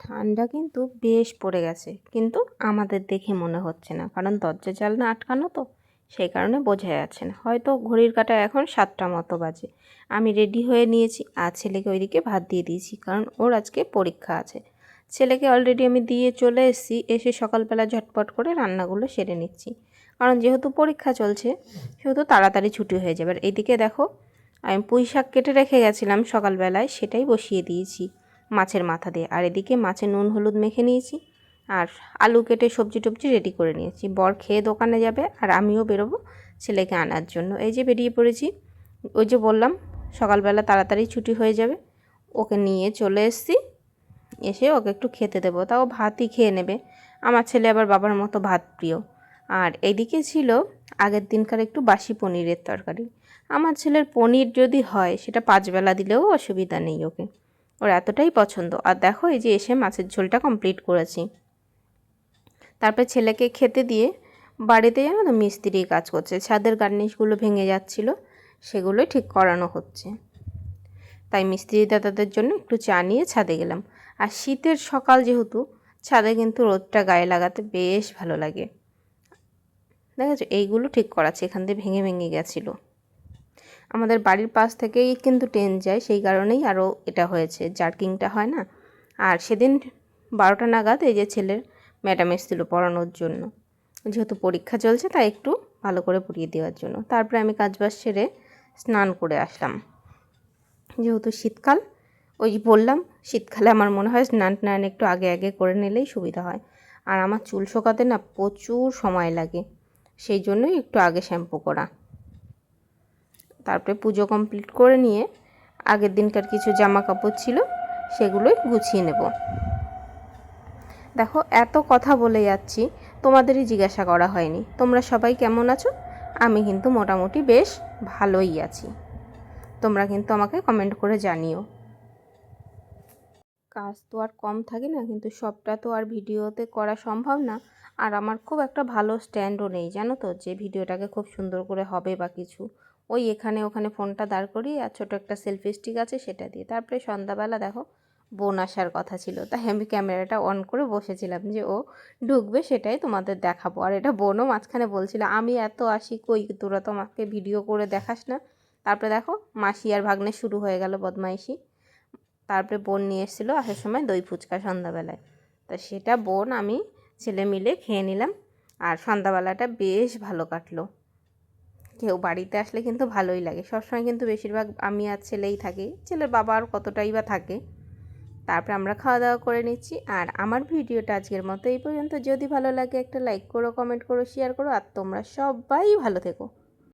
ঠান্ডা কিন্তু বেশ পড়ে গেছে, কিন্তু আমাদের দেখে মনে হচ্ছে না, কারণ দরজা জানলা আটকানো তো, সেই কারণে বোঝা যাচ্ছে না। হয়তো ঘড়ির কাঁটায় এখন 7টা মতো বাজে। আমি রেডি হয়ে নিয়েছি আর ছেলেকে ওইদিকে ভাত দিয়ে দিয়েছি, কারণ ওর আজকে পরীক্ষা আছে। ছেলেকে অলরেডি আমি দিয়ে চলে এসেছি, এসে সকালবেলা ঝটপট করে রান্নাগুলো সেরে নিচ্ছি, কারণ যেহেতু পরীক্ষা চলছে সেহেতু তাড়াতাড়ি ছুটি হয়ে যাবে। আর এইদিকে দেখো, আমি পুঁই শাক কেটে রেখে গেছিলাম সকালবেলায়, সেটাই বসিয়ে দিয়েছি মাছের মাথা দিয়ে। আর এদিকে মাছে নুন হলুদ মেখে নিয়েছি, আর আলু কেটে সবজি টবজি রেডি করে নিয়েছি। বর খেয়ে দোকানে যাবে আর আমিও বেরোবো ছেলেকে আনার জন্য। এই যে বেরিয়ে পড়েছি, ওই যে বললাম সকালবেলা তাড়াতাড়ি ছুটি হয়ে যাবে, ওকে নিয়ে চলে এসেছি। এসে ওকে একটু খেতে দেবো, তাও ভাতই খেয়ে নেবে। আমার ছেলে আবার বাবার মতো ভাত প্রিয়। আর এইদিকে ছিল আগের দিনকার একটু বাসি পনিরের তরকারি। আমার ছেলের পনির যদি হয় সেটা 5 বেলা দিলেও অসুবিধা নেই, ওকে ওর এতটাই পছন্দ। আর দেখো, এই যে এসে মাছের ঝোলটা কমপ্লিট করেছি। তারপর ছেলেকে খেতে দিয়ে বাড়িতে জানো তো মিস্ত্রি কাজ করছে, ছাদের গার্নিশগুলো ভেঙে যাচ্ছিল, সেগুলোই ঠিক করানো হচ্ছে। তাই মিস্ত্রি দাদাদের জন্য একটু চা নিয়ে ছাদে গেলাম। আর শীতের সকাল যেহেতু, ছাদে কিন্তু রোদটা গায়ে লাগাতে বেশ ভালো লাগে। দেখেছো, এইগুলো ঠিক করাচ্ছে, এখান দিয়ে ভেঙে ভেঙে গেছিলো। আমাদের বাড়ির পাশ থেকেই কিন্তু ট্রেন যায়, সেই কারণেই আরও এটা হয়েছে, জার্কিংটা হয় না। আর সেদিন 12টা নাগাদ এই যে ছেলের ম্যাডাম এসেছিল পড়ানোর জন্য, যেহেতু পরীক্ষা চলছে তাই একটু ভালো করে পড়িয়ে দেওয়ার জন্য। তারপরে আমি কাজবাজ সেরে স্নান করে আসলাম। যেহেতু শীতকাল, ওই বললাম শীতকালে আমার মনে হয় স্নান টান একটু আগে আগে করে নিলেই সুবিধা হয়। আর আমার চুল শোকাতে না প্রচুর সময় লাগে, সেই জন্যই একটু আগে শ্যাম্পু করা। তারপরে পুজো কমপ্লিট করে নিয়ে আগের দিনকার কিছু জামা কাপড় ছিল সেগুলোই গুছিয়ে নেব। দেখো, এত কথা বলে যাচ্ছি, তোমাদেরই জিজ্ঞাসা করা হয়নি তোমরা সবাই কেমন আছো। আমি কিন্তু মোটামুটি বেশ ভালোই আছি, তোমরা কিন্তু আমাকে কমেন্ট করে জানিও। কাজ তো আর কম থাকে না, কিন্তু সবটা তো আর ভিডিওতে করা সম্ভব না। আর আমার খুব একটা ভালো স্ট্যান্ডও নেই জানো তো, যে ভিডিওটাকে খুব সুন্দর করে হবে বা কিছু। ওই এখানে ওখানে ফোনটা দাঁড় করিয়ে আর ছোটো একটা সেলফি স্টিক আছে সেটা দিয়ে। তারপরে সন্ধ্যাবেলা দেখো, বোন আসার কথা ছিল, তাই আমি ক্যামেরাটা অন করে বসেছিলাম যে ও ঢুকবে সেটাই তোমাদের দেখাবো। আর এটা বোনও মাঝখানে বলছিল, আমি এত আসি কই, তোরা তো আমাকে ভিডিও করে দেখাস না। তারপরে দেখো, মাসি আর ভাগ্নে শুরু হয়ে গেল বদমাইশি। তারপরে বোন নিয়ে এসেছিলো আসার সময় দই ফুচকা সন্ধ্যাবেলায়, তা সেটা বোন আমি ছেলে মিলে খেয়ে নিলাম। আর সন্ধ্যাবেলাটা বেশ ভালো কাটলো। কেউ বাড়িতে আসলে কিন্তু ভালোই লাগে, সবসময় কিন্তু বেশিরভাগ আমি আর ছেলেই থাকি, ছেলের বাবা আর কতটাই বা থাকে। তারপরে আমরা খাওয়া দাওয়া করে নিচ্ছি। আর আমার ভিডিওটা আজকের মতো এই পর্যন্ত। যদি ভালো লাগে একটা লাইক করো, কমেন্ট করো, শেয়ার করো। আর তোমরা সবাই ভালো থেকো।